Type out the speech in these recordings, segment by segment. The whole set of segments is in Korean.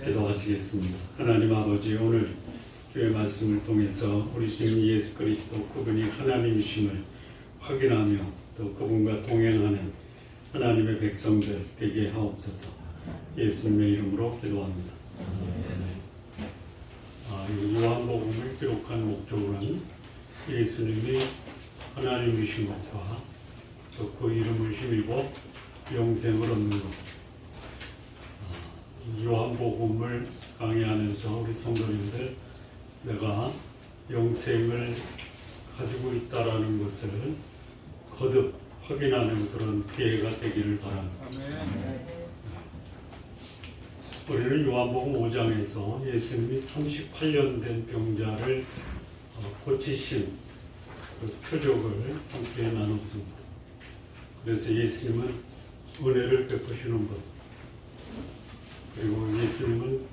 기도하시겠습니다. 하나님 아버지, 오늘 주의 말씀을 통해서 우리 주님 예수 그리스도 그분이 하나님이심을 확인하며 또 그분과 동행하는 하나님의 백성들 되게 하옵소서. 예수님의 이름으로 기도합니다. 이 요한복음을 기록한 목적은 예수님이 하나님이신 것과 또 그 이름을 힘입어 영생을 얻는 것. 요한복음을 강의하면서 우리 성도님들, 내가 영생을 가지고 있다라는 것을 거듭 확인하는 그런 기회가 되기를 바랍니다. 우리는 요한복음 5장에서 예수님이 38년 된 병자를 고치신 그 표적을 함께 나눴습니다. 그래서 예수님은 은혜를 베푸시는 것, 그리고 예수님은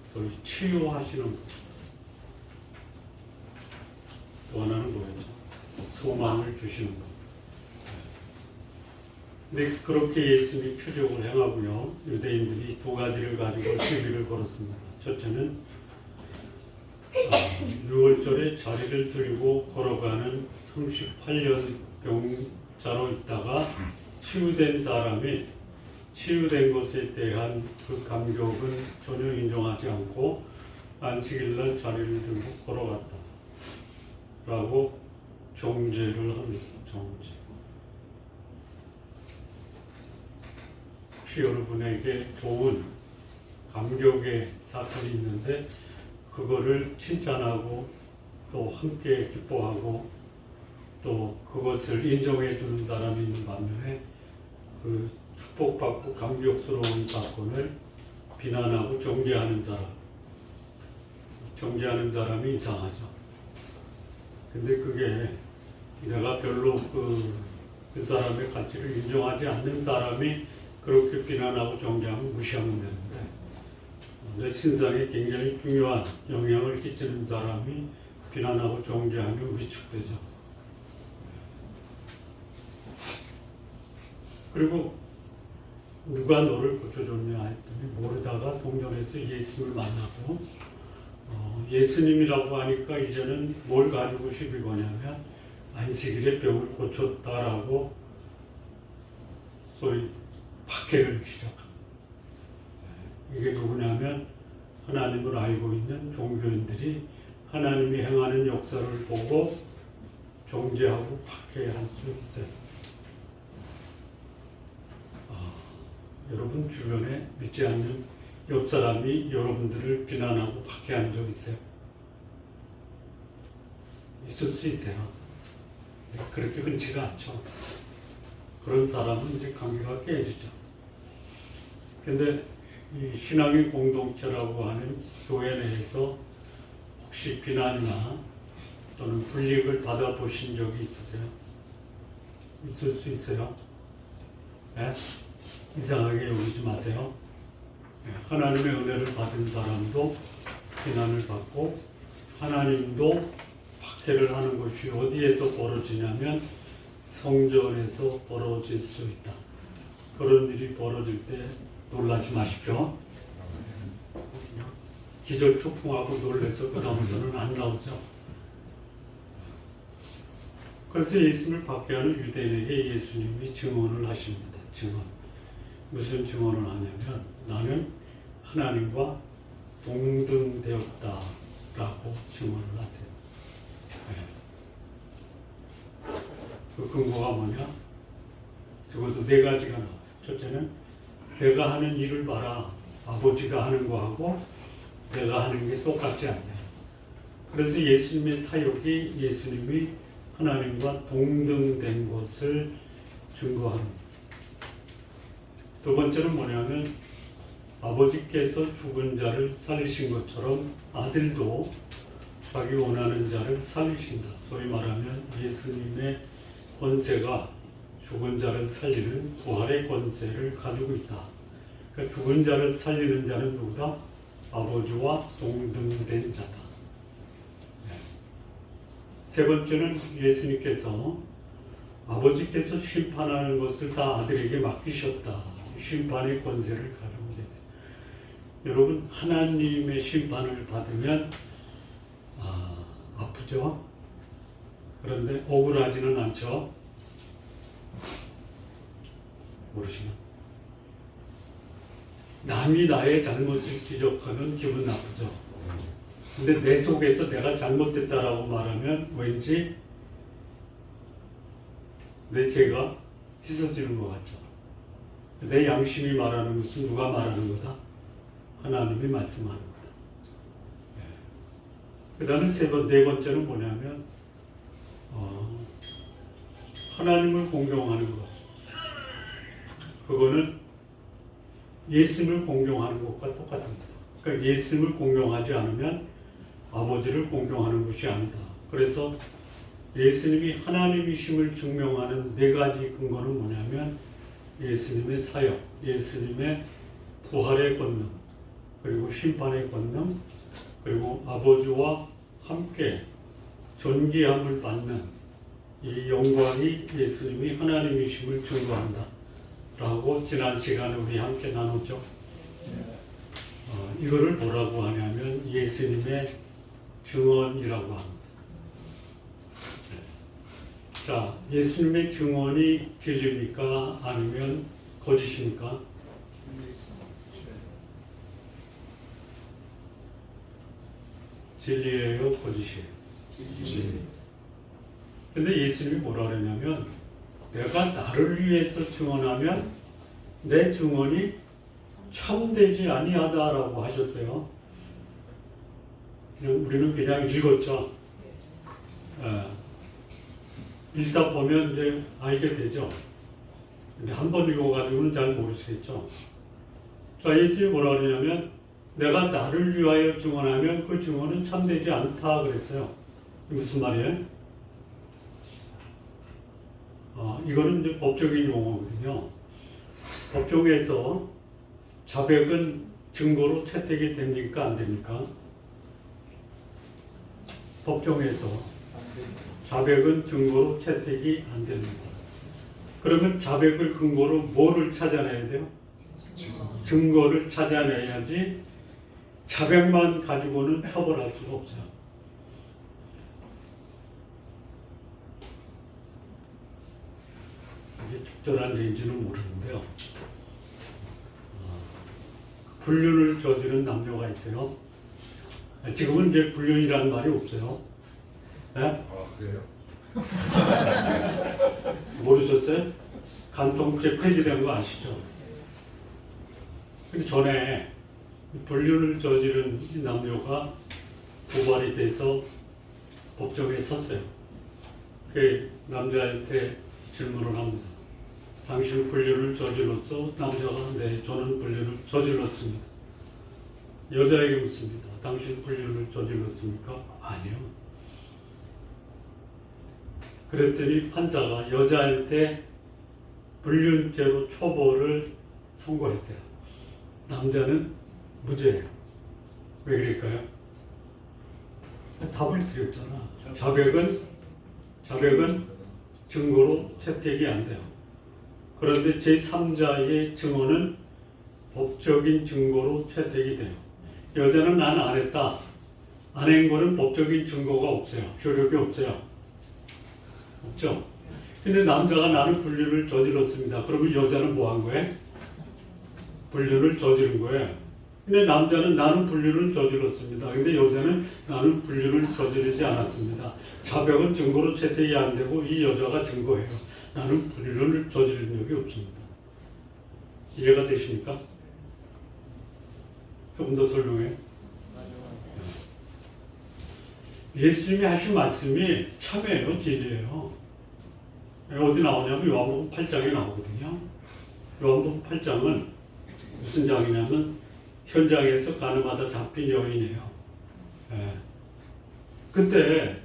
소위 치유하시는 것, 또 하나는 뭐였죠? 소망을 주시는 것. 근데 그렇게 예수님이 표적을 행하고요, 유대인들이 두 가지를 가지고 시비를 걸었습니다. 첫째는 6월절에 자리를 들고 걸어가는 38년 병자로 있다가 치유된 사람이 치유된 것에 대한 그 감격은 전혀 인정하지 않고 안식일날 자리를 들고 걸어갔다 라고 정죄를 합니다. 정죄. 혹시 여러분에게 좋은 감격의 사건이 있는데 그거를 칭찬하고 또 함께 기뻐하고 또 그것을 인정해 주는 사람이 있는 반면에 그 축복받고 감격스러운 사건을 비난하고 정죄하는 사람이 이상하죠. 근데 그게 내가 별로 그 사람의 가치를 인정하지 않는 사람이 그렇게 비난하고 정죄하면 무시하면 되는데, 내 신상에 굉장히 중요한 영향을 끼치는 사람이 비난하고 정죄하면 위축되죠. 그리고 누가 너를 고쳐줬냐 했더니 모르다가 성전에서 예수님을 만나고 예수님이라고 하니까 이제는 뭘 가지고 시비 거냐면 안식일에 병을 고쳤다라고 소위 박해를 시작합니다. 이게 누구냐면 하나님을 알고 있는 종교인들이 하나님이 행하는 역사를 보고 정죄하고 박해할 수 있어요. 여러분 주변에 믿지 않는 옆 사람이 여러분들을 비난하고 박해한 적 있어요? 있을 수 있어요. 그렇게 흔치가 않죠. 그런 사람은 이제 관계가 깨지죠. 근데 이 신앙의 공동체라고 하는 교회 내에서 혹시 비난이나 또는 불이익을 받아보신 적이 있으세요? 있을 수 있어요? 네? 이상하게 여기지 마세요. 하나님의 은혜를 받은 사람도 비난을 받고 하나님도 박해를 하는 것이 어디에서 벌어지냐면 성전에서 벌어질 수 있다. 그런 일이 벌어질 때 놀라지 마십시오. 기절초풍하고 놀라서 그 다음부터는 안 나오죠. 그래서 예수님을 박해하는 유대인에게 예수님이 증언을 하십니다. 증언. 무슨 증언을 하냐면 나는 하나님과 동등되었다라고 증언을 하세요. 그 근거가 뭐냐? 적어도 네 가지가 나와요. 첫째는 내가 하는 일을 봐라. 아버지가 하는 거하고 내가 하는 게 똑같지 않냐. 그래서 예수님의 사역이 예수님이 하나님과 동등된 것을 증거합니다. 두 번째는 뭐냐면 아버지께서 죽은 자를 살리신 것처럼 아들도 자기 원하는 자를 살리신다. 소위 말하면 예수님의 권세가 죽은 자를 살리는 부활의 권세를 가지고 있다. 그러니까 죽은 자를 살리는 자는 누구다? 아버지와 동등된 자다. 세 번째는 예수님께서 아버지께서 심판하는 것을 다 아들에게 맡기셨다. 심판의 권세를 가지고 계세요. 여러분 하나님의 심판을 받으면 아프죠? 그런데 억울하지는 않죠? 모르시나? 남이 나의 잘못을 지적하면 기분 나쁘죠. 근데 내 속에서 내가 잘못됐다라고 말하면 왠지 내 죄가 씻어지는 것 같죠. 내 양심이 말하는 것은 누가 말하는 거다? 하나님이 말씀하는 거다. 그 다음에 네 번째는 뭐냐면 하나님을 공경하는 것. 그거는 예수님을 공경하는 것과 똑같습니다. 그러니까 예수님을 공경하지 않으면 아버지를 공경하는 것이 아니다. 그래서 예수님이 하나님이심을 증명하는 네 가지 근거는 뭐냐면 예수님의 사역, 예수님의 부활의 권능, 그리고 심판의 권능, 그리고 아버지와 함께 존귀함을 받는 이 영광이 예수님이 하나님이심을 증거한다 라고 지난 시간에 우리 함께 나눴죠. 이거를 뭐라고 하냐면 예수님의 증언이라고 합니다. 자, 예수님의 증언이 진리입니까? 아니면 거짓입니까? 진리예요? 거짓이에요? 진리. 근데 예수님이 뭐라 그러냐면 내가 나를 위해서 증언하면 내 증언이 참되지 아니하다라고 하셨어요. 우리는 그냥 읽었죠. 읽다 보면 이제 알게 되죠. 근데 한 번 읽어가지고는 잘 모르시겠죠. 자, 예수님이 뭐라 그러냐면 내가 나를 위하여 증언하면 그 증언은 참되지 않다 그랬어요. 무슨 말이에요? 이거는 이제 법적인 용어거든요. 법정에서 자백은 증거로 채택이 됩니까? 안 됩니까? 법정에서 자백은 증거로 채택이 안 됩니다. 그러면 자백을 근거로 뭐를 찾아내야 돼요? 증거를 찾아내야지 자백만 가지고는 처벌할 수가 없어요. 이게 적절한 얘기인지는 모르는데요. 불륜을 저지른 남녀가 있어요. 지금은 이제 불륜이라는 말이 없어요. 네? 그래요? 모르셨어요? 간통죄 폐지된 거 아시죠? 근데 전에 불륜을 저지른 남녀가 고발이 돼서 법정에 섰어요. 그 남자한테 질문을 합니다. 당신 불륜을 저질렀어? 남자가 네, 저는 불륜을 저질렀습니다. 여자에게 묻습니다. 당신 불륜을 저질렀습니까? 아니요. 그랬더니 판사가 여자한테 불륜죄로 처벌을 선고했어요. 남자는 무죄예요. 왜 그럴까요? 답을 드렸잖아. 자백은 증거로 채택이 안 돼요. 그런데 제3자의 증언은 법적인 증거로 채택이 돼요. 여자는 난 안 했다. 안 한 거는 법적인 증거가 없어요. 효력이 없어요. 없죠? 근데 남자가 나는 불륜을 저질렀습니다. 그러면 여자는 뭐 한 거예요? 불륜을 저지른 거예요. 근데 남자는 나는 불륜을 저질렀습니다. 근데 여자는 나는 불륜을 저지르지 않았습니다. 자백은 증거로 채택이 안 되고 이 여자가 증거예요. 나는 불륜을 저지른 적이 없습니다. 이해가 되십니까? 조금 더 설명해요. 예수님이 하신 말씀이 참이에요, 진리예요. 어디 나오냐면 요한복음 8장에 나오거든요. 요한복음 8장은 무슨 장이냐면 현장에서 가늠하다 잡힌 여인이에요. 그때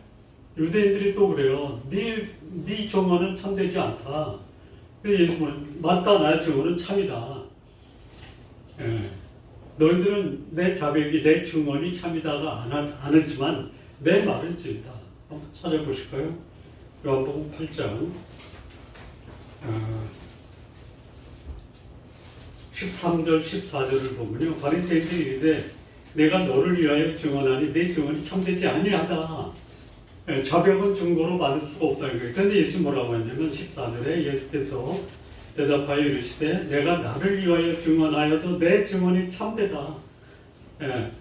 유대인들이 또 그래요. 네 증언은 참되지 않다. 그래서 예수님은 맞다, 나의 증언은 참이다. 너희들은 내 자백이, 내 증언이 참이다가 않았지만 내 말은 진리다. 한번 찾아보실까요? 요한복음 8장 13절, 14절을 보면요. 바리새인들이 이르되 내가 너를 위하여 증언하니 내 증언이 참되지 아니하다. 자백은 증거로 받을 수가 없다는 거예요. 그런데 예수 뭐라고 했냐면 14절에 예수께서 대답하여 이르시되 내가 나를 위하여 증언하여도 내 증언이 참되다.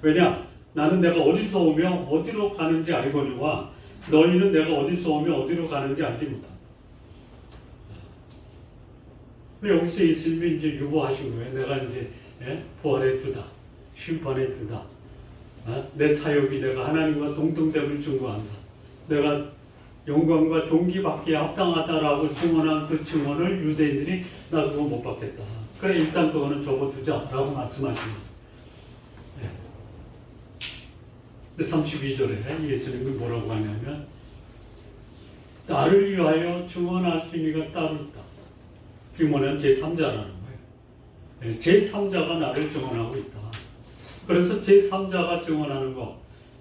왜냐? 나는 내가 어디서 오며 어디로 가는지 알거니와 너희는 내가 어디서 오며 어디로 가는지 알지 못한다. 여기서 예수님이 이제 유보하신 거예요. 내가 이제 부활의 주다, 심판의 주다. 내 사역이 내가 하나님과 동등됨을 증거한다. 내가 영광과 존귀받기에 합당하다라고 증언한 그 증언을 유대인들이 나 그거 못 받겠다. 그래 일단 그거는 접어두자라고 말씀하십니다. 근데 32절에 예수님이 뭐라고 하냐면 나를 위하여 증언하시니가 따로 있다. 이 뭐냐면 제3자라는 거예요. 제3자가 나를 증언하고 있다. 그래서 제3자가 증언하는 것,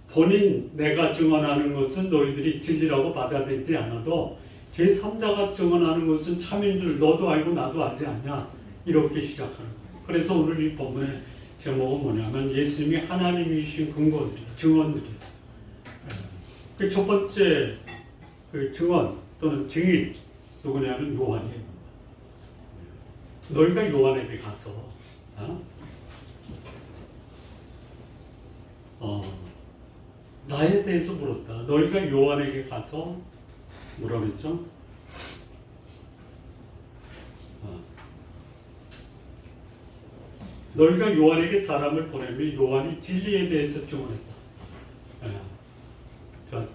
본인 내가 증언하는 것은 너희들이 진리라고 받아들이지 않아도 제3자가 증언하는 것은 참인 줄 너도 알고 나도 알지 않냐, 이렇게 시작하는 거예요. 그래서 오늘 이 본문의 제목은 뭐냐면 예수님이 하나님이신 근거들이, 증언들이. 그 첫 번째 그 증언 또는 증인 누구냐면 요한이에요. 너희가 요한에게 가서 나에 대해서 물었다. 너희가 요한에게 가서 뭐라 그랬죠? 너희가 요한에게 사람을 보내면 요한이 진리에 대해서 증언했다. 자,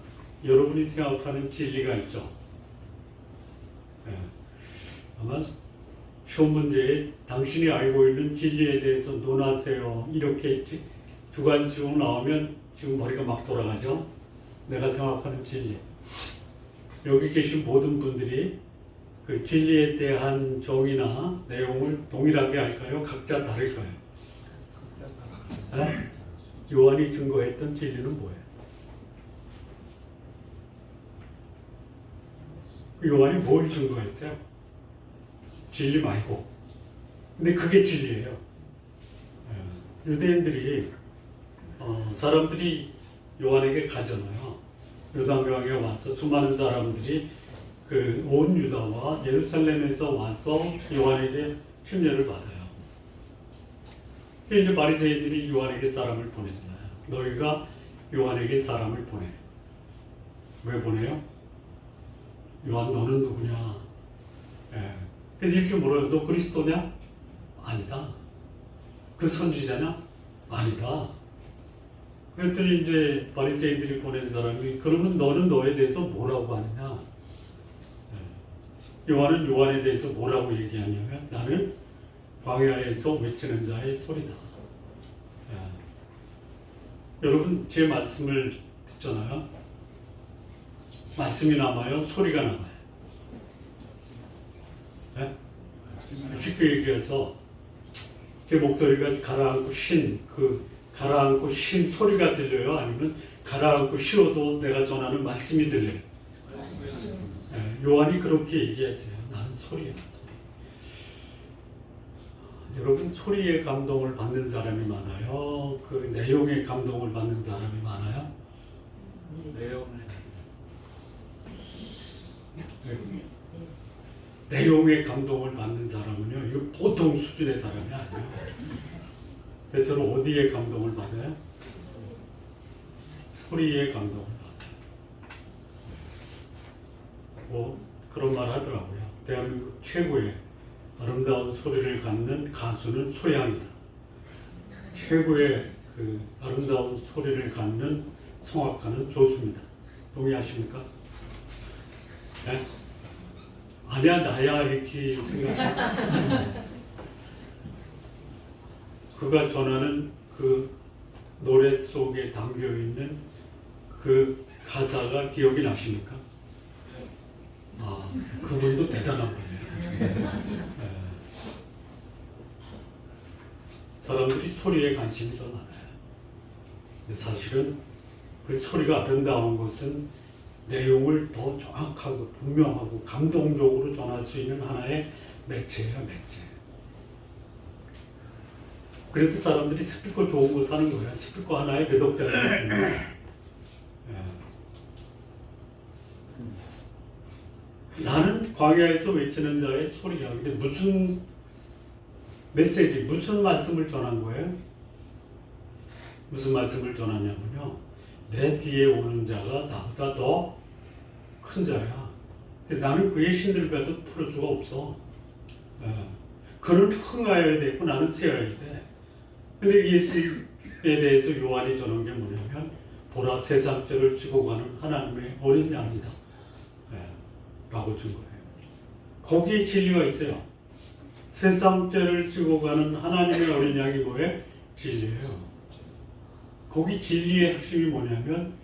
여러분이 생각하는 진리가 있죠. 아마 시험 문제에 당신이 알고 있는 진리에 대해서 논하세요. 이렇게 주관식으로 나오면 지금 머리가 막 돌아가죠. 내가 생각하는 진리. 여기 계신 모든 분들이 그 진리에 대한 정의나 내용을 동일하게 할까요? 각자 다를까요? 요한이 증거했던 진리는 뭐예요? 요한이 뭘 증거했어요? 진리 말고. 근데 그게 진리예요. 유대인들이 사람들이 요한에게 가잖아요. 요단강에 와서 수많은 사람들이 그 온 유다와 예루살렘에서 와서 요한에게 침례를 받아요. 이제 바리새인들이 요한에게 사람을 보내잖아요. 너희가 요한에게 사람을 보내. 왜 보내요? 요한 너는 누구냐? 그래서 이렇게 물어요. 너 그리스도냐? 아니다. 그 선지자냐? 아니다. 그랬더니 이제 바리새인들이 보낸 사람이 그러면 너는 너에 대해서 뭐라고 하느냐? 요한은 요한에 대해서 뭐라고 얘기하냐면 나는 광야에서 외치는 자의 소리다. 여러분 제 말씀을 듣잖아요. 말씀이 남아요? 소리가 남아요? 쉽게 얘기해서 제 목소리가 가라앉고 가라앉고 쉰 소리가 들려요? 아니면 가라앉고 쉬어도 내가 전하는 말씀이 들려요? 요한이 그렇게 얘기했어요. 나는 소리야, 소리. 여러분 소리에 감동을 받는 사람이 많아요? 그 내용에 감동을 받는 사람이 많아요? 내용에 감동을 받는 사람은요, 이거 보통 수준의 사람이 아니에요. 대체로 어디에 감동을 받아요? 소리에 감동을 받아요. 그런 말 하더라고요. 대한민국 최고의 아름다운 소리를 갖는 가수는 소양이다. 최고의 그 아름다운 소리를 갖는 성악가는 조수입니다. 동의하십니까? 네? 아니야 나야 이렇게 생각해요. 그가 전하는 그 노래 속에 담겨있는 그 가사가 기억이 나십니까? 그분도 대단한 분이에요. 사람들이 소리에 관심이 더 많아요. 근데 사실은 그 소리가 아름다운 것은 내용을 더 정확하고 분명하고 감동적으로 전할 수 있는 하나의 매체예요, 매체. 그래서 사람들이 스피커 좋은 거 사는 거야. 스피커 하나에 몇 억짜리. 나는 광야에서 외치는 자의 소리야. 근데 무슨 메시지, 무슨 말씀을 전한 거예요? 무슨 말씀을 전하냐면요. 내 뒤에 오는 자가 나보다 더 큰 자야. 그래서 나는 그의 신들과도 풀을 수가 없어. 그는 흥하여야 되고 나는 세어야 돼. 근데 예수에 대해서 요한이 전한 게 뭐냐면 보라 세상죄를 지고 가는 하나님의 어린 양이다. 라고 준 거예요. 거기에 진리가 있어요. 세상죄를 지고 가는 하나님의 어린 양이 뭐예요? 진리예요. 거기 진리의 핵심이 뭐냐면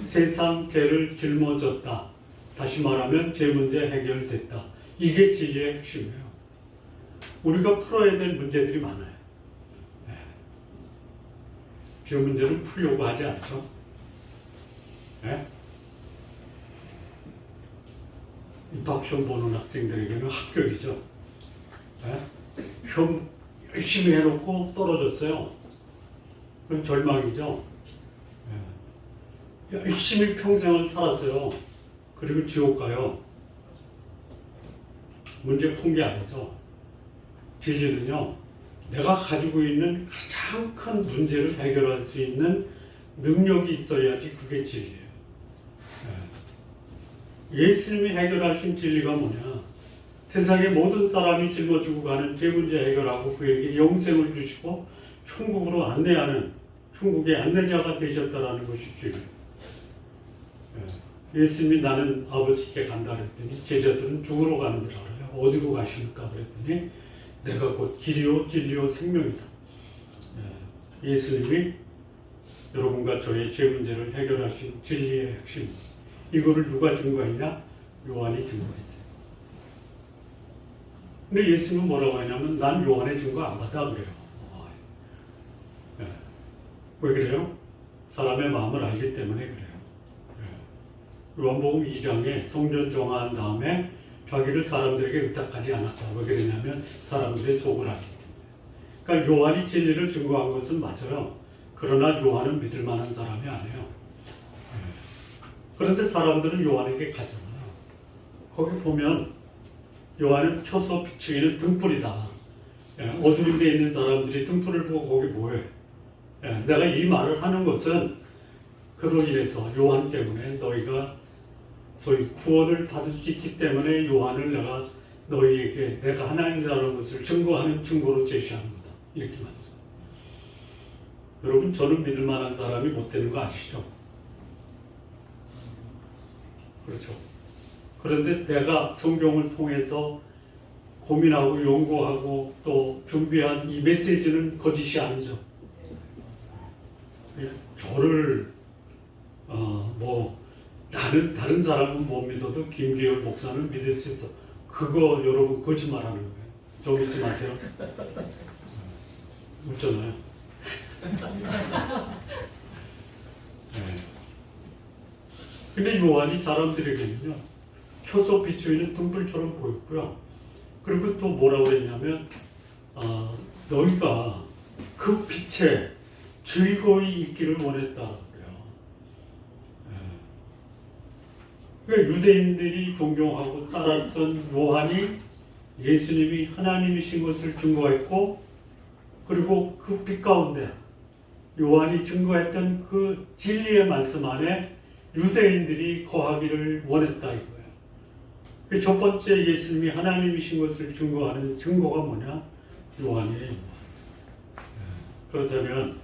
세상 죄를 짊어졌다. 다시 말하면 죄 문제 해결됐다. 이게 진리의 핵심이에요. 우리가 풀어야 될 문제들이 많아요. 죄 문제는 풀려고 하지 않죠. 입학시험 보는 학생들에게는 합격이죠. 시험 열심히 해놓고 떨어졌어요. 그럼 절망이죠. 열심히 평생을 살았어요. 그리고 지옥 가요. 문제 푼 게 아니죠. 진리는요, 내가 가지고 있는 가장 큰 문제를 해결할 수 있는 능력이 있어야지 그게 진리예요. 예수님이 해결하신 진리가 뭐냐? 세상의 모든 사람이 짊어지고 가는 죄 문제 해결하고 그에게 영생을 주시고 천국으로 안내하는 천국의 안내자가 되셨다라는 것이 진리예요. 예수님이 나는 아버지께 간다 그랬더니 제자들은 죽으러 가는 줄 알아요. 어디로 가십니까? 그랬더니 내가 곧 길이요 진리요 생명이다. 예수님이 여러분과 저의 죄 문제를 해결하신 진리의 핵심. 이거를 누가 증거했냐? 요한이 증거했어요. 근데 예수님은 뭐라고 하냐면 난 요한의 증거 안 받아 그래요. 왜 그래요? 사람의 마음을 알기 때문에 그래요. 요한복음 2장에 성전 정화한 다음에 자기를 사람들에게 의탁하지 않았다. 왜 그러냐면 사람들의 속을 알기 때문에. 그러니까 요한이 진리를 증거한 것은 맞아요. 그러나 요한은 믿을 만한 사람이 아니에요. 그런데 사람들은 요한에게 가잖아요. 거기 보면 요한은 켜서 비추이는 등불이다. 어두운 데 있는 사람들이 등불을 보고 거기 뭐해? 내가 이 말을 하는 것은 그로 인해서 요한 때문에 너희가 소위 구원을 받을 수 있기 때문에 요한을 내가 너희에게 내가 하나님이라는 것을 증거하는 증거로 제시하는 거다. 이렇게 말씀. 여러분 저는 믿을 만한 사람이 못 되는 거 아시죠? 그렇죠. 그런데 내가 성경을 통해서 고민하고 연구하고 또 준비한 이 메시지는 거짓이 아니죠. 저를 나는 다른 사람은 못 믿어도 김기열 목사는 믿을 수 있어. 그거 여러분 거짓말하는 거예요. 저 믿지 마세요. 웃잖아요. 근데 요한이 사람들에게는요 켜서 비추이는 등불처럼 보였고요. 그리고 또 뭐라고 했냐면 너희가 그 빛에 즐거이 있기를 원했다. 그러니까 유대인들이 존경하고 따랐던 요한이 예수님이 하나님이신 것을 증거했고, 그리고 그 빛 가운데 요한이 증거했던 그 진리의 말씀 안에 유대인들이 거하기를 원했다 이거예요. 그 첫 번째 예수님이 하나님이신 것을 증거하는 증거가 뭐냐? 요한이에요. 그렇다면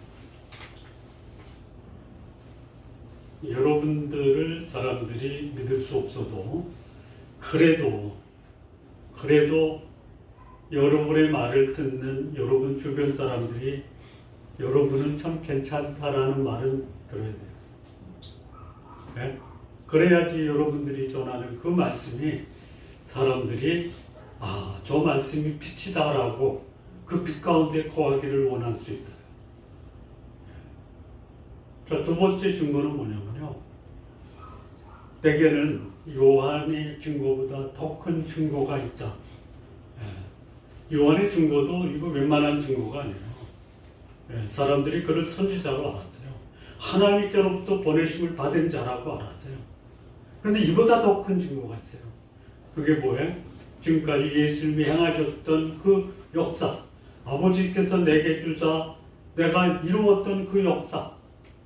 여러분들을 사람들이 믿을 수 없어도 그래도 여러분의 말을 듣는 여러분 주변 사람들이 여러분은 참 괜찮다라는 말은 들어야 돼요. 네? 그래야지 여러분들이 전하는 그 말씀이 사람들이 저 말씀이 빛이다라고 그 빛 가운데 거하기를 원할 수 있다. 자, 두 번째 증거는 뭐냐면요. 대개는 요한의 증거보다 더 큰 증거가 있다. 요한의 증거도 이거 웬만한 증거가 아니에요. 사람들이 그를 선지자로 알았어요. 하나님께로부터 보내심을 받은 자라고 알았어요. 그런데 이보다 더 큰 증거가 있어요. 그게 뭐예요? 지금까지 예수님이 행하셨던 그 역사, 아버지께서 내게 주사 내가 이루었던 그 역사,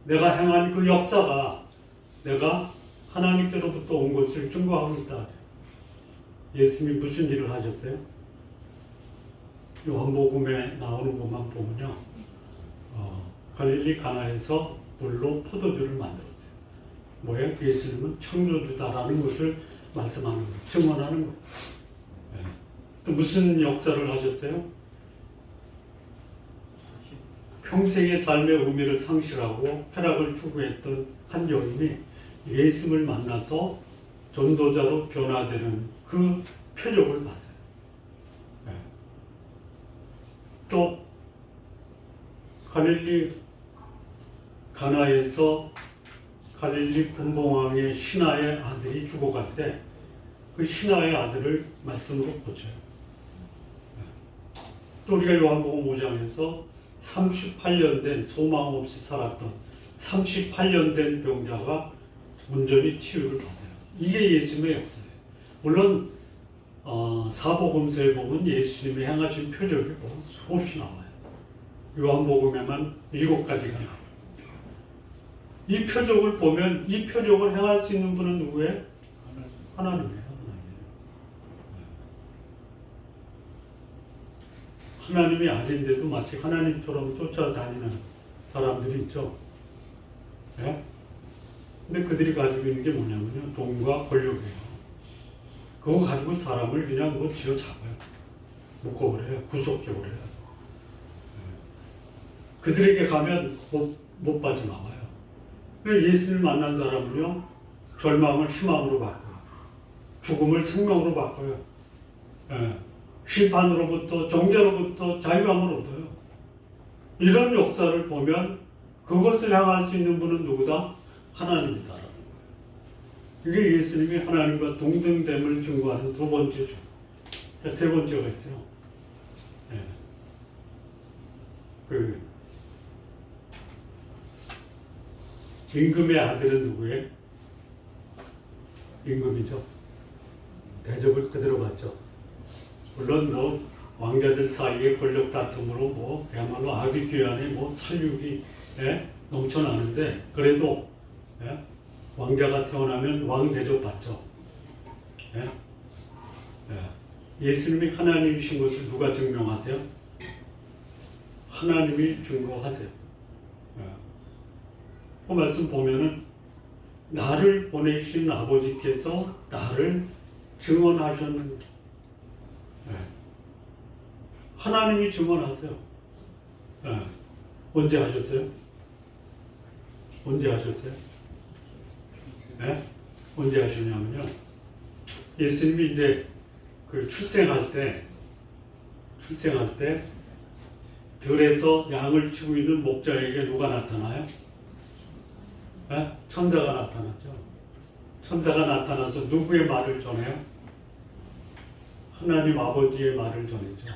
내가 행한 그 역사가 내가 하나님께로부터 온 것을 증거하고 있다. 예수님이 무슨 일을 하셨어요? 요한복음에 나오는 것만 보면요, 갈릴리 가나에서 물로 포도주를 만들었어요. 뭐예요? 예수님은 창조주다라는 것을 말씀하는 거예요. 증언하는 거예요. 또 무슨 역사를 하셨어요? 평생의 삶의 의미를 상실하고 쾌락을 추구했던 한 여인이 예수님을 만나서 전도자로 변화되는 그 표적을 봤어요. 또 갈릴리 가나에서 갈릴리 분봉왕의 신하의 아들이 죽어갈 때 그 신하의 아들을 말씀으로 고쳐요. 또 우리가 요한복음 5장에서 38년 된 소망 없이 살았던 38년 된 병자가 온전히 치유를 받아요. 이게 예수님의 역사예요. 물론 사복음서에 보면 예수님이 행하신 표적이 수없이 나와요. 요한복음에만 7가지가 나와요. 이 표적을 보면 이 표적을 행할 수 있는 분은 누구예요? 하나님이에요. 하나님이 아닌데도 마치 하나님처럼 쫓아다니는 사람들이 있죠. 예? 근데 그들이 가지고 있는 게 뭐냐면요, 돈과 권력이에요. 그거 가지고 사람을 그냥 뭐 쥐어잡아요. 묶어버려요. 구속해버려요. 그들에게 가면 못 빠져나와요. 예수님을 만난 사람은요, 절망을 희망으로 바꿔요. 죽음을 생명으로 바꿔요. 심판으로부터, 정죄로부터 자유함을 얻어요. 이런 역사를 보면 그것을 향할 수 있는 분은 누구다? 하나님이다라는 거예요. 이게 예수님이 하나님과 동등됨을 증거하는 두 번째죠. 세 번째가 있어요. 임금의 아들은 누구예요? 임금이죠. 대접을 그대로 받죠. 물론 뭐 왕자들 사이의 권력 다툼으로 그야말로 아비규환의 살육이 넘쳐나는데, 그래도 왕자가 태어나면 왕 대접 받죠. 예수님이 하나님이신 것을 누가 증명하세요? 하나님이 증거하세요. 그 말씀 보면은 나를 보내신 아버지께서 나를 증언하셨는데, 하나님이 증언하세요. 언제 하셨어요? 언제 하셨어요? 언제 하셨냐면요, 예수님이 이제 그 출생할 때 들에서 양을 치고 있는 목자에게 누가 나타나요? 천사가 나타났죠. 천사가 나타나서 누구의 말을 전해요? 하나님 아버지의 말을 전해죠.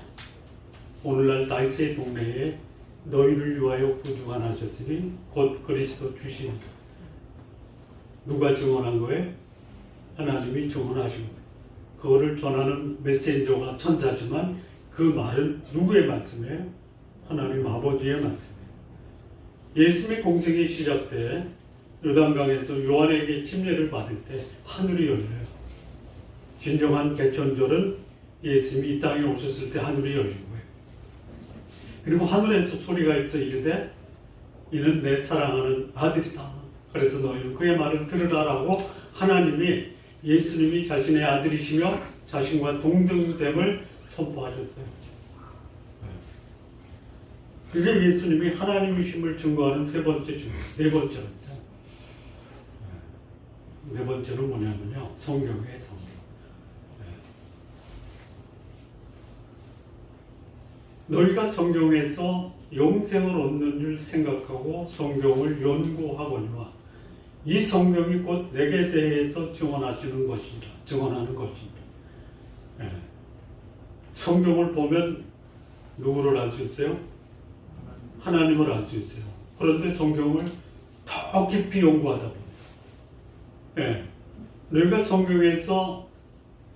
오늘날 다윗의 동네에 너희를 위하여 구주가 나셨으니 곧 그리스도 주시니. 누가 증언한 거예요? 하나님이 증언하신 거예요. 그거를 전하는 메신저가 천사지만 그 말은 누구의 말씀이에요? 하나님 아버지의 말씀이에요. 예수님의 공생의 시작 때 요단강에서 요한에게 침례를 받을 때 하늘이 열려요. 진정한 개천절은 예수님이 이 땅에 오셨을 때 하늘이 열린 거예요. 그리고 하늘에서 소리가 있어 이르되 이는 내 사랑하는 아들이다. 그래서 너희는 그의 말을 들으라라고 하나님이, 예수님이 자신의 아들이시며 자신과 동등됨을 선포하셨어요. 그게 예수님이 하나님이심을 증거하는 세 번째 증거. 네 번째가 있어요. 네 번째는 뭐냐면요, 성경의 성경. 너희가 성경에서 영생을 얻는 줄 생각하고 성경을 연구하거니와 이 성경이 곧 내게 대해서 증언하는 것이라. 성경을 보면 누구를 알 수 있어요? 하나님을 알 수 있어요. 그런데 성경을 더 깊이 연구하다 보면, 예, 너희가 성경에서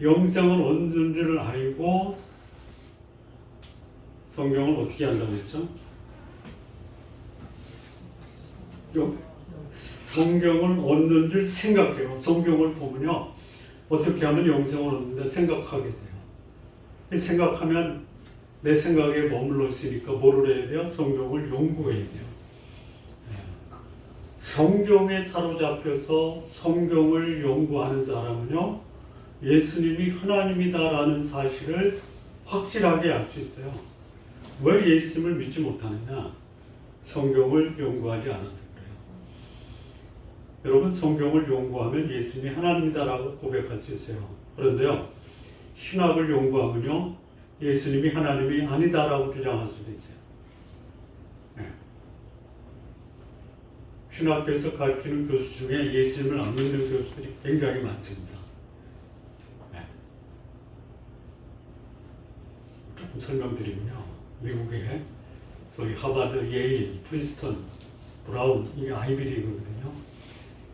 영생을 얻는 줄 알고 성경을 어떻게 한다고 했죠? 성경을 얻는 줄 생각해요. 성경을 보면요, 어떻게 하면 영생을 얻는다 생각하게 돼요. 생각하면 내 생각에 머물러 있으니까 뭐를 해야 돼요? 성경을 연구해야 돼요. 성경에 사로잡혀서 성경을 연구하는 사람은요, 예수님이 하나님이다라는 사실을 확실하게 알 수 있어요. 왜 예수님을 믿지 못하느냐? 성경을 연구하지 않아서 그래요. 여러분, 성경을 연구하면 예수님이 하나님이다라고 고백할 수 있어요. 그런데요, 신학을 연구하면요, 예수님이 하나님이 아니다라고 주장할 수도 있어요. 네. 신학교에서 가르치는 교수 중에 예수님을 안 믿는 교수들이 굉장히 많습니다. 네. 조금 설명드리면요, 미국에 소위 하버드, 예일, 프린스턴, 브라운, 이게 아이비리그거든요.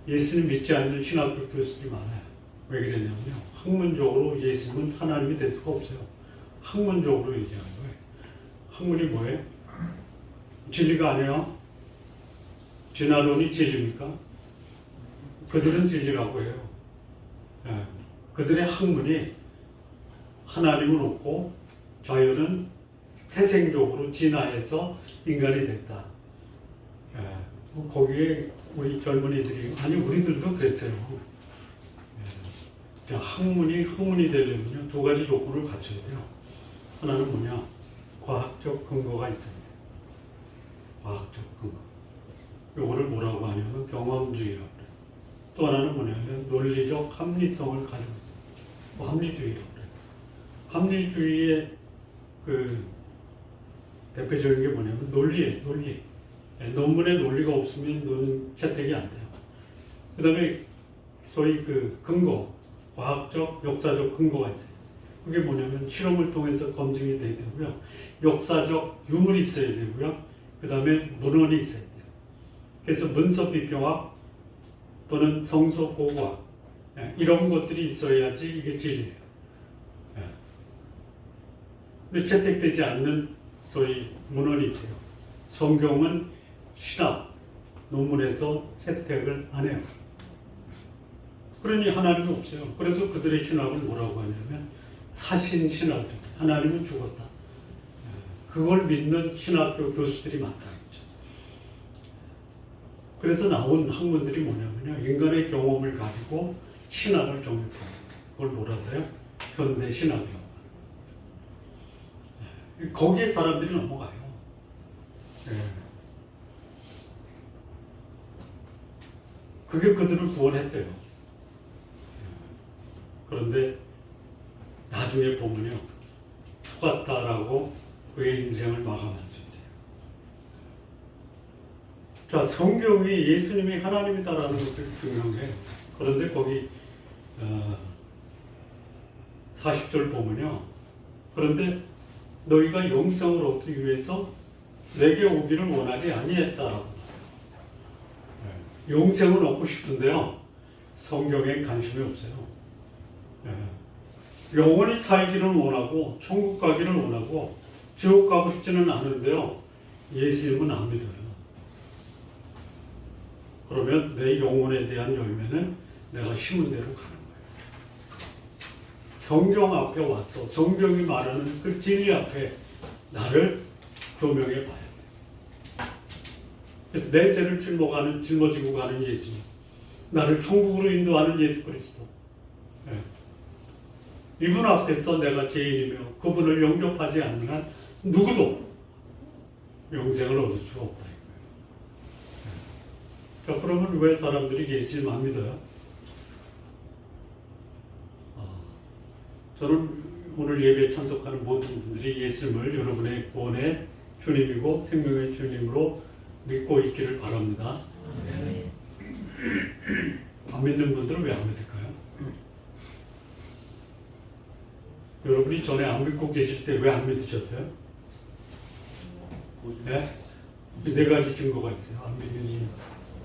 예수님 믿지 않는 신학교 교수들이 많아요. 왜 그러냐면요, 학문적으로 예수님은 하나님이 될 수가 없어요. 학문적으로 얘기하는 거예요. 학문이 뭐예요? 진리가 아니에요. 진화론이 진리입니까? 그들은 진리라고 해요. 예. 그들의 학문이 하나님은 없고 자연은 태생적으로 진화해서 인간이 됐다. 예. 거기에 우리 젊은이들이, 아니 우리들도 그랬어요. 예. 학문이 되려면 두 가지 조건을 갖춰야 돼요. 하나는 뭐냐? 과학적 근거가 있어야 돼요. 과학적 근거. 요거를 뭐라고 하냐면 경험주의라고 그래요. 또 하나는 뭐냐면 논리적 합리성을 가지고 있어요. 뭐 합리주의라고 그래요. 합리주의의 그 대표적인 게 뭐냐면 논리예요. 논리. 논문에 논리가 없으면 채택이 안 돼요. 그 다음에 소위 그 근거, 과학적, 역사적 근거가 있어요. 그게 뭐냐면 실험을 통해서 검증이 돼야 되고요. 역사적 유물이 있어야 되고요. 그 다음에 문헌이 있어야 돼요. 그래서 문서 비평학 또는 성서 고고학, 이런 것들이 있어야지 이게 진리예요. 근데 채택되지 않는 소위 문헌이 있어요. 성경은 신학, 논문에서 채택을 안 해요. 그러니 하나님이 없어요. 그래서 그들의 신학을 뭐라고 하냐면 사신신학적, 하나님은 죽었다. 그걸 믿는 신학교 교수들이 많다. 그래서 나온 학문들이 뭐냐면요, 인간의 경험을 가지고 신학을 정립하는 거예요. 그걸 뭐라 그래요? 현대 신학이라고 하는. 거기에 사람들이 넘어가요. 그게 그들을 구원했대요. 그런데 나중에 보면요, 속았다라고 그의 인생을 마감할 수 있어요. 자, 성경이 예수님이 하나님이다라는 것을 증명해요. 그런데 거기 40절 보면요, 그런데 너희가 영생을 얻기 위해서 내게 오기를 원하지 아니했다라고. 영생을 얻고 싶은데요, 성경에 관심이 없어요. 영원히 살기를 원하고 천국 가기를 원하고 지옥 가고 싶지는 않은데요, 예수님은 안 믿어요. 그러면 내 영혼에 대한 열매는 내가 심은 대로 가는 거예요. 성경 앞에 와서 성경이 말하는 그 진리 앞에 나를 조명해 봐야 돼요. 그래서 내 죄를 짊어지고 가는 예수님, 나를 천국으로 인도하는 예수 그리스도, 이분 앞에서 내가 죄인이며 그분을 영접하지 않는 한 누구도 영생을 얻을 수가 없다. 자, 그러면 왜 사람들이 예수님 안 믿어요? 저는 오늘 예배에 참석하는 모든 분들이 예수님을 여러분의 구원의 주님이고 생명의 주님으로 믿고 있기를 바랍니다. 네. 안 믿는 분들은 왜 안 믿을까요? 여러분이 전에 안 믿고 계실 때 왜 안 믿으셨어요? 네? 네 가지 증거가 있어요. 안 믿는 이유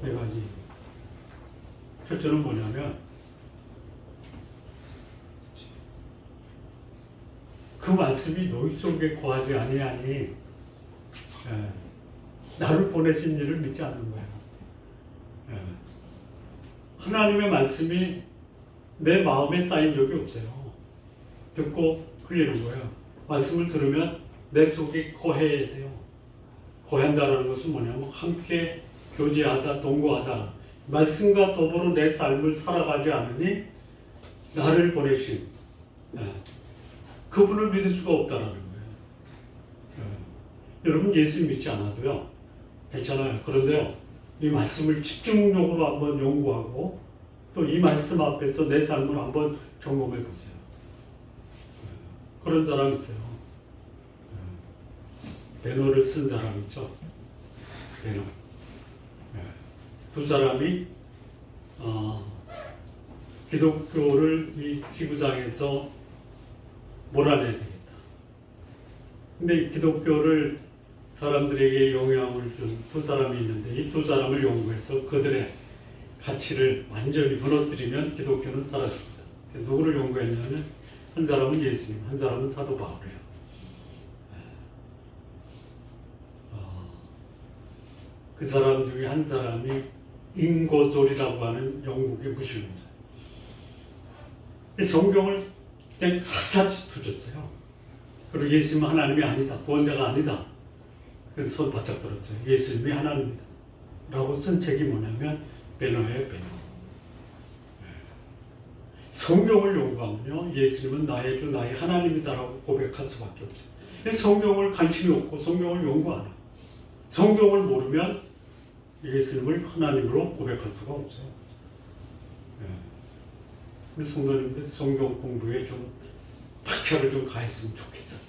네 가지. 첫째는 뭐냐면 그 말씀이 너희 속에 거하지 아니하니 나를 보내신 이를 믿지 않는 거예요. 하나님의 말씀이 내 마음에 쌓인 적이 없어요. 듣고 흘리는 거예요. 말씀을 들으면 내 속에 거해야 돼요. 거한다는 것은 뭐냐면 함께 교제하다, 동거하다. 말씀과 더불어 내 삶을 살아가지 않으니 나를 보내신 그분을 믿을 수가 없다라는 거예요. 여러분 예수 믿지 않아도요 괜찮아요. 그런데요 이 말씀을 집중적으로 한번 연구하고 또 이 말씀 앞에서 내 삶을 한번 점검해 보세요. 그런 사람 있어요. 배너를 쓴 사람 있죠. 배너. 두 사람이 기독교를 이 지구상에서 몰아내야 되겠다. 근데 기독교를 사람들에게 영향을 준 두 사람이 있는데 이 두 사람을 연구해서 그들의 가치를 완전히 무너뜨리면 기독교는 사라집니다. 누구를 연구했냐면 한 사람은 예수님, 한 사람은 사도 바울이에요. 그 사람 중에 한 사람이 인거졸이라고 하는 영국의 무신론자예요. 성경을 그냥 샅샅이 두셨어요. 그리고 예수님은 하나님이 아니다, 구원자가 아니다. 그래서 손 바짝 들었어요. 예수님이 하나님이다 라고 쓴 책이 뭐냐면 배너예요, 배너. 성경을 연구하면요 예수님은 나의 주, 나의 하나님이다라고 고백할 수밖에 없어요. 성경을 관심이 없고 성경을 연구 안 해요. 성경을 모르면 예수님을 하나님으로 고백할 수가 없어요. 우리 성도님들 성경 공부에 좀 박차를 좀 가했으면 좋겠어요.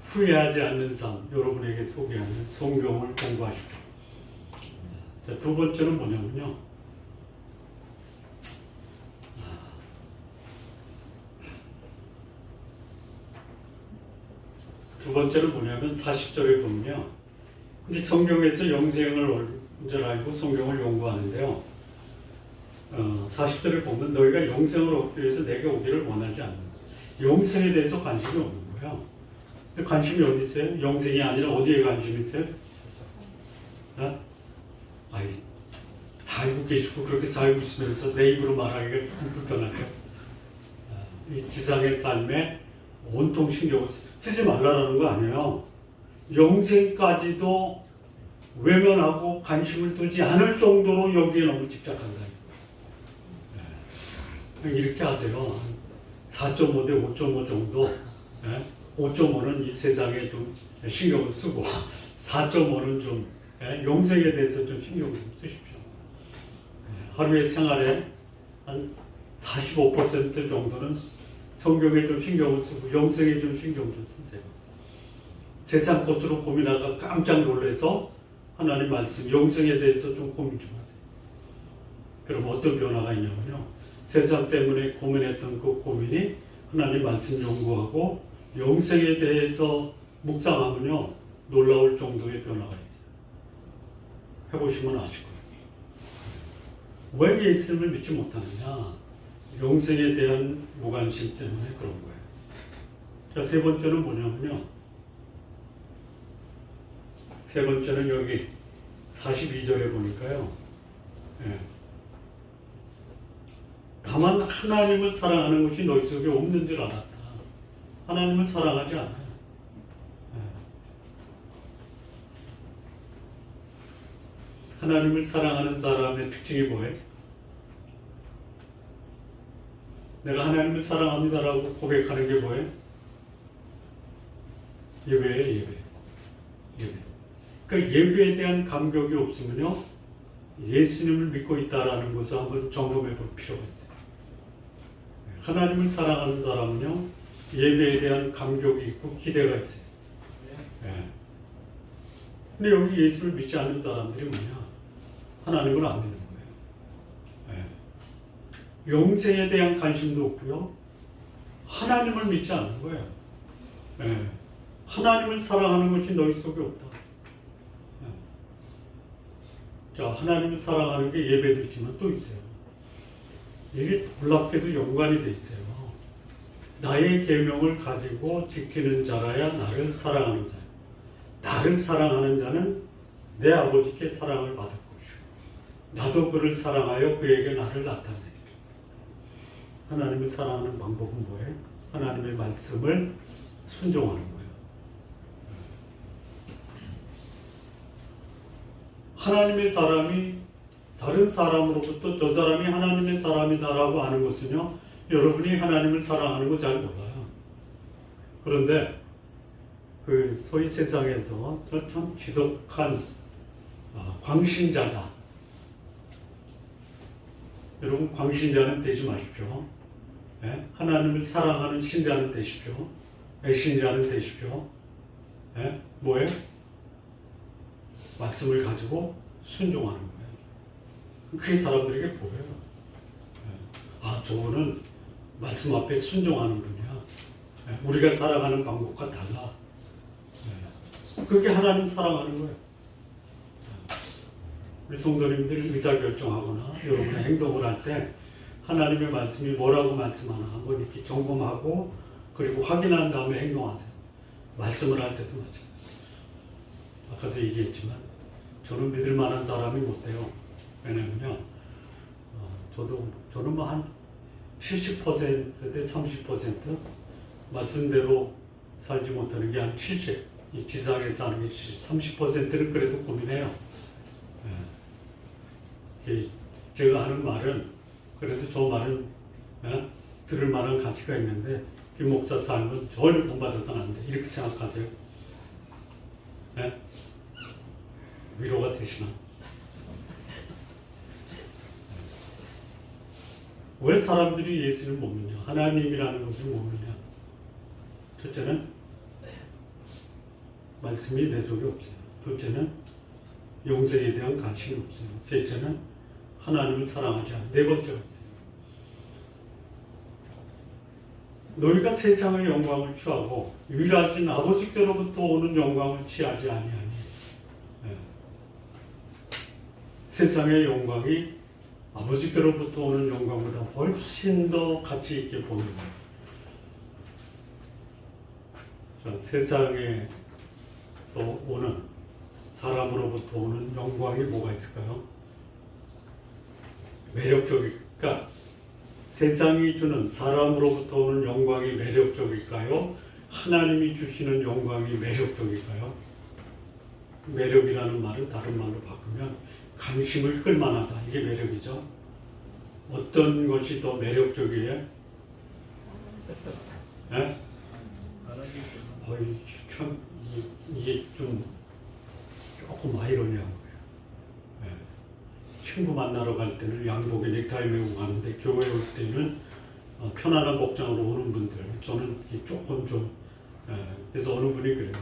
후회하지 않는 삶 여러분에게 소개하는 성경을 공부하십시오. 자, 두 번째는 뭐냐면요. 두 번째는 뭐냐면 40절에 보면요. 근데 성경에서 영생을 줄 알고 성경을 연구하는데요. 40절에 보면 너희가 영생을 얻기 위해서 내게 오기를 원하지 않는다. 영생에 대해서 관심이 없는 거예요. 근데 관심이 어디 있어요? 영생이 아니라 어디에 관심이 있어요? 아이, 다 알고 계시고 그렇게 살고 있으면서 내 입으로 말하기가 조금 불편하죠. 이 지상의 삶에 온통 신경을 쓰지 말라는 거 아니에요. 영생까지도 외면하고 관심을 두지 않을 정도로 여기에 너무 집착한다. 이렇게 하세요. 4.5 대 5.5 정도. 5.5는 이 세상에 좀 신경을 쓰고 4.5는 좀 영생에 대해서 좀 신경을 좀 쓰십시오. 하루의 생활에 한 45% 정도는 성경에 좀 신경을 쓰고 영생에 좀 신경 좀 쓰세요. 세상 것으로 고민하다가 깜짝 놀라서 하나님 말씀 영생에 대해서 좀 고민 좀 하세요. 그럼 어떤 변화가 있냐면요. 세상 때문에 고민했던 그 고민이 하나님 말씀 연구하고 영생에 대해서 묵상하면요. 놀라울 정도의 변화가 있어요. 해보시면 아실 거예요. 왜 예수님을 믿지 못하느냐? 영생에 대한 무관심 때문에 그런 거예요. 자, 세 번째는 뭐냐면요. 세 번째는 여기 42절에 보니까요. 다만 하나님을 사랑하는 것이 너희 속에 없는 줄 알았다. 하나님을 사랑하지 않아요. 하나님을 사랑하는 사람의 특징이 뭐예요? 내가 하나님을 사랑합니다라고 고백하는 게 뭐예요? 예배예요, 예배. 예배. 그러니까 예배에 대한 감격이 없으면요, 예수님을 믿고 있다라는 것을 한번 점검해 볼 필요가 있어요. 하나님을 사랑하는 사람은요, 예배에 대한 감격이 있고 기대가 있어요. 근데 여기 예수를 믿지 않는 사람들이 뭐냐? 하나님을 안 믿는 거예요. 영생에 대한 관심도 없고요, 하나님을 믿지 않는 거예요. 하나님을 사랑하는 것이 너희 속에 없다. 자, 하나님을 사랑하는 게 예배도 있지만 또 있어요. 이게 놀랍게도 연관이 돼 있어요. 나의 계명을 가지고 지키는 자라야 나를 사랑하는 자야. 나를 사랑하는 자는 내 아버지께 사랑을 받을 것이고 나도 그를 사랑하여 그에게 나를 나타내리라. 하나님을 사랑하는 방법은 뭐예요? 하나님의 말씀을 순종하는 거예요. 하나님의 사람이 다른 사람으로부터 저 사람이 하나님의 사람이다라고 하는 것은요, 여러분이 하나님을 사랑하는 거 잘 몰라요. 그런데 그 소위 세상에서 저 참 지독한 광신자다. 여러분, 광신자는 되지 마십시오. 네? 하나님을 사랑하는 신자는 되십시오. 애신자는 되십시오. 네? 뭐예요? 말씀을 가지고 순종하는 거예요. 그게 사람들에게 보여요. 네. 아, 저거는 말씀 앞에 순종하는 분이야. 네. 우리가 살아가는 방법과 달라. 네. 그게 하나님 사랑하는 거예요. 네. 우리 성도님들이 의사결정하거나 여러분의 행동을 할 때 하나님의 말씀이 뭐라고 말씀하나 한번 이렇게 점검하고 그리고 확인한 다음에 행동하세요. 말씀을 할 때도 마찬가지예요. 아까도 얘기했지만 저는 믿을 만한 사람이 못 돼요. 왜냐면요, 저는 뭐 한 70%대 30% 말씀대로 살지 못하는 게 한 70, 이 지상에 사는 게 30%는 그래도 고민해요. 제가 하는 말은 그래도 저 말은 들을 만한 가치가 있는데 김 목사 삶은 전혀 본받아서는 안 돼. 이렇게 생각하세요. 네? 위로가 되시나? 왜 사람들이 예수를 못 믿냐? 하나님이라는 것을 못 믿냐? 첫째는 말씀이 내 속에 없어요. 둘째는 영생에 대한 관심이 없어요. 셋째는 하나님을 사랑하지 않아요. 네 번째가 있어요. 너희가 세상의 영광을 취하고 유일하신 아버지께로부터 오는 영광을 취하지 아니하니. 세상의 영광이 아버지께로부터 오는 영광보다 훨씬 더 가치 있게 보는 거예요. 세상에서 오는 사람으로부터 오는 영광이 뭐가 있을까요? 매력적일까? 세상이 주는 사람으로부터 오는 영광이 매력적일까요? 하나님이 주시는 영광이 매력적일까요? 매력이라는 말을 다른 말로 바꾸면 관심을 끌만하다. 이게 매력이죠. 어떤 것이 더 매력적이에요? 네? 참 이게 좀 조금 아이러니한 거예요. 네. 친구 만나러 갈 때는 양복에 넥타이 메고 가는데 교회 올 때는 편안한 복장으로 오는 분들, 저는 조금 좀 그래서 어느 분이 그래요.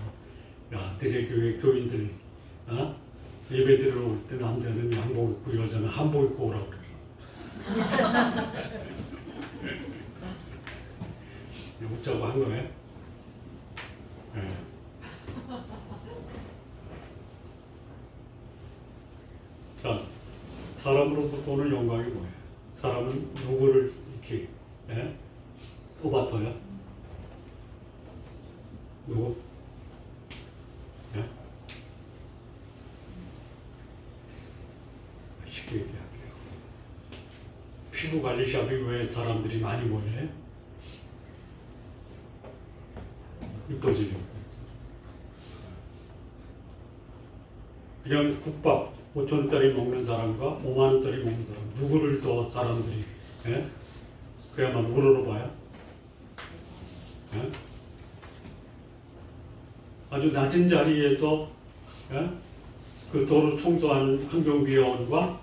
야, 너네 교회 교인들 예배 드리러 올 때 남자는 양복 입고 여자는 한복 입고 오라고 그래요. 웃자고 한 거예요. 네. 자, 사람으로부터 오는 영광이 뭐예요? 사람은 누구를 이렇게 뽑아둬요? 누구? 쉽게 얘기할게요. 피부 관리샵이 왜 사람들이 많이 모여요? 이뻐지려고. 그냥 국밥 5,000원짜리 먹는 사람과 5만원짜리 먹는 사람, 누구를 더 사람들이 그야말로 우러러봐요? 아주 낮은 자리에서 그 도로 청소하는 환경위원과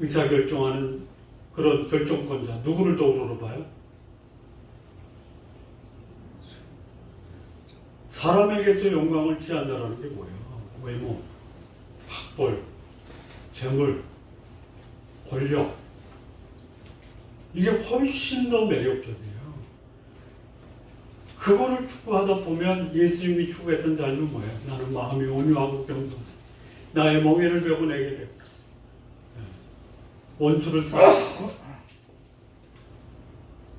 의사결정하는 그런 결정권자, 누구를 더 우러러봐요? 사람에게서 영광을 취한다는 게 뭐예요? 외모, 학벌, 재물, 권력, 이게 훨씬 더 매력적이에요. 그거를 추구하다 보면 예수님이 추구했던 삶은 뭐예요? 나는 마음이 온유하고 겸손해. 나의 멍에를 베고 내게 되고 원수를 사랑하고.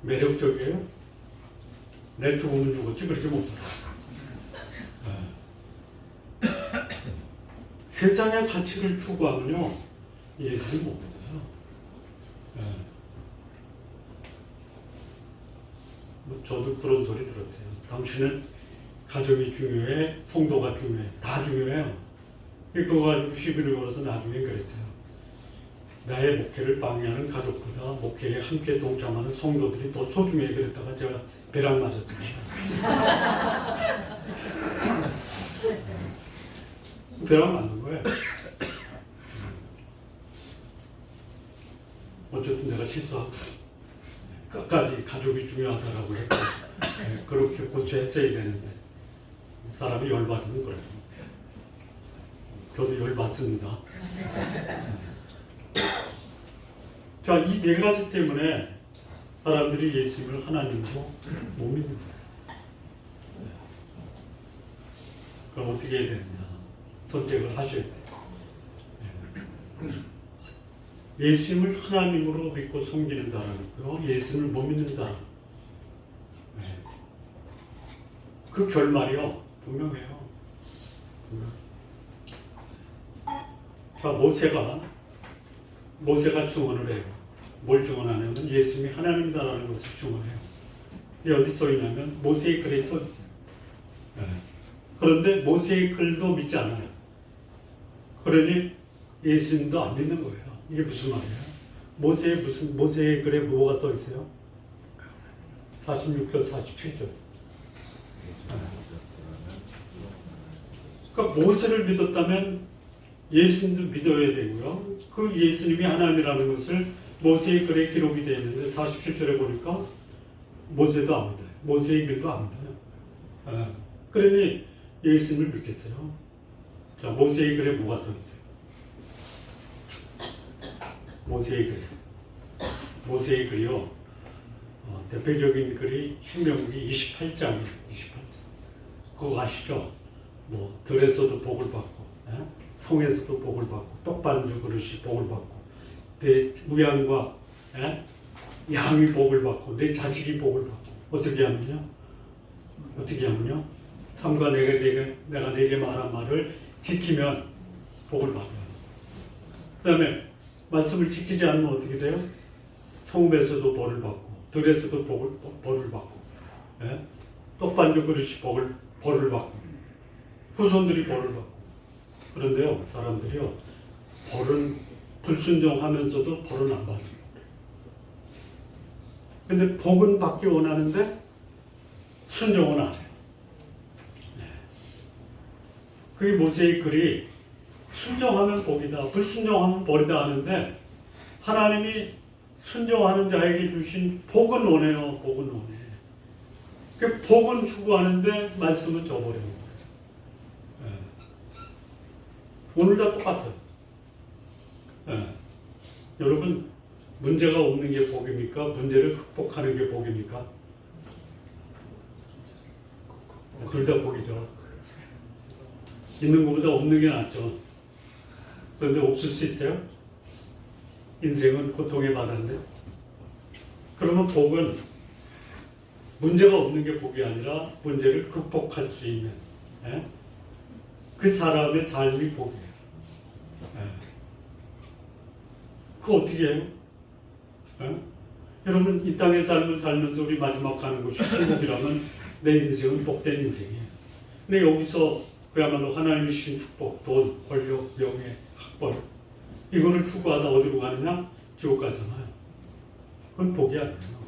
매력적이에요? 내 죽으면 죽었지 그렇게 못 살아. 세상의 가치를 추구하면요 예수님 못 믿어요. 저도 그런 소리 들었어요. 당신은 가족이 중요해, 성도가 중요해, 다 중요해요. 그거 가지고 시비를 걸어서 나중에 그랬어요. 나의 목회를 방해하는 가족보다 목회에 함께 동참하는 성도들이 더 소중해. 그랬다가 제가 벼락 맞았잖아요. 벼락 맞는 거예요. 어쨌든 내가 실수하고 끝까지 가족이 중요하다라고 했고 그렇게 고쳐했어야 되는데 사람이 열받으면 그래요. 저도 열받습니다. 자, 이 네 가지 때문에 사람들이 예수님을 하나님으로 못 믿는 거예요. 그럼 어떻게 해야 되느냐? 선택을 하셔야 돼요. 예수님을 하나님으로 믿고 섬기는 사람이 있고요. 예수님을 못 믿는 사람. 그 결말이요. 분명해요. 자, 모세가 증언을 해요. 뭘 증언하냐면 예수님이 하나님이다라는 것을 증언해요. 이게 어디 써 있냐면 모세의 글에 써 있어요. 그런데 모세의 글도 믿지 않아요. 그러니 예수님도 안 믿는 거예요. 이게 무슨 말이에요? 모세의 글에 뭐가 써 있어요? 46절, 47절. 그러니까 모세를 믿었다면 예수님도 믿어야 되고요. 그 예수님이 하나님이라는 것을 모세의 글에 기록이 되어 있는데 47절에 보니까 모세도 안 믿어요. 모세의 글도 안 믿어요. 그러니 예수님을 믿겠어요. 자, 모세의 글에 뭐가 써 있어요? 모세의 글이요. 대표적인 글이 신명기 28장이에요. 28장. 그거 아시죠? 뭐 들에서도 복을 받고, 성에서도 복을 받고, 떡반주 그릇이 복을 받고, 내 우양과 양이 복을 받고, 내 자식이 복을 받고. 어떻게 하면요? 삼가 내가 내게 말한 말을 지키면 복을 받아요. 그 다음에 말씀을 지키지 않으면 어떻게 돼요? 성읍에서도 벌을 받고, 들에서도 벌을 받고, 떡반주 그릇이 벌을 받고, 후손들이 벌을 받고. 그런데요, 사람들이요, 벌은 불순종하면서도 벌은 안 받습니다. 근데 복은 받기 원하는데 순종은 안 해요. 그게 모세의 글이 순종하면 복이다, 불순종하면 벌이다 하는데 하나님이 순종하는 자에게 주신 복은 원해요. 복은 원해. 그 복은 추구하는데 말씀은 저버리는 거예요. 오늘 다 똑같아요. 여러분, 문제가 없는 게 복입니까? 문제를 극복하는 게 복입니까? 둘 다 복이죠. 있는 것보다 없는 게 낫죠. 그런데 없을 수 있어요? 인생은 고통의 바다인데. 그러면 복은 문제가 없는 게 복이 아니라 문제를 극복할 수 있는 그 사람의 삶이 복이에요. 그거 어떻게 해요? 여러분, 이 땅의 삶을 살면서 우리 마지막 가는 곳이 천국이라면 내 인생은 복된 인생이에요. 근데 여기서 그야말로 하나님이 주신 축복, 돈, 권력, 명예, 학벌, 이거를 추구하다 어디로 가느냐? 지옥 가잖아요. 그건 복이 아니에요.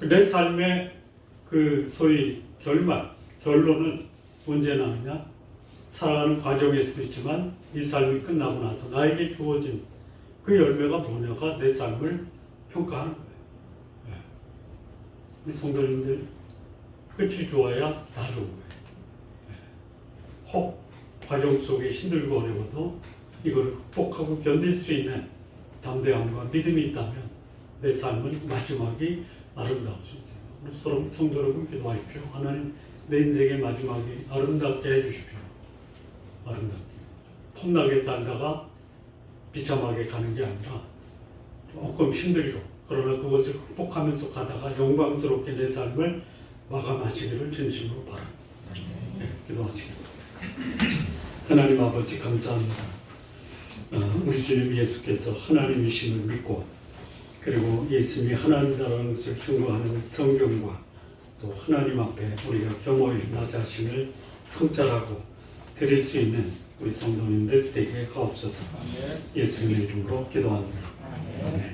내 삶의 그 소위 결론은 언제 나느냐? 살아가는 과정일 수도 있지만 이 삶이 끝나고 나서 나에게 주어진 그 열매가 뭐냐가 내 삶을 평가하는 거예요. 우리 성도님들, 끝이 좋아야 다 좋은 거예요. 혹 과정 속에 힘들고 어려워도 이거를 극복하고 견딜 수 있는 담대함과 믿음이 있다면 내 삶은 마지막이 아름다울 수 있어요. 성도 여러분 기도하십시오. 하나님 내 인생의 마지막이 아름답게 해주십시오. 아름답게. 폼나게 살다가 비참하게 가는 게 아니라 조금 힘들고 그러나 그것을 극복하면서 가다가 영광스럽게 내 삶을 마감하시기를 진심으로 바랍니다. 네, 기도하시겠습니다. 하나님 아버지 감사합니다. 우리 주님 예수께서 하나님이심을 믿고 그리고 예수님이 하나님이라는 것을 증거하는 성경과 또 하나님 앞에 우리가 겸허히 나 자신을 성찰하고 드릴 수 있는 우리 성도님들 되게 하옵소서. 예수님의 이름으로 기도합니다. 아멘.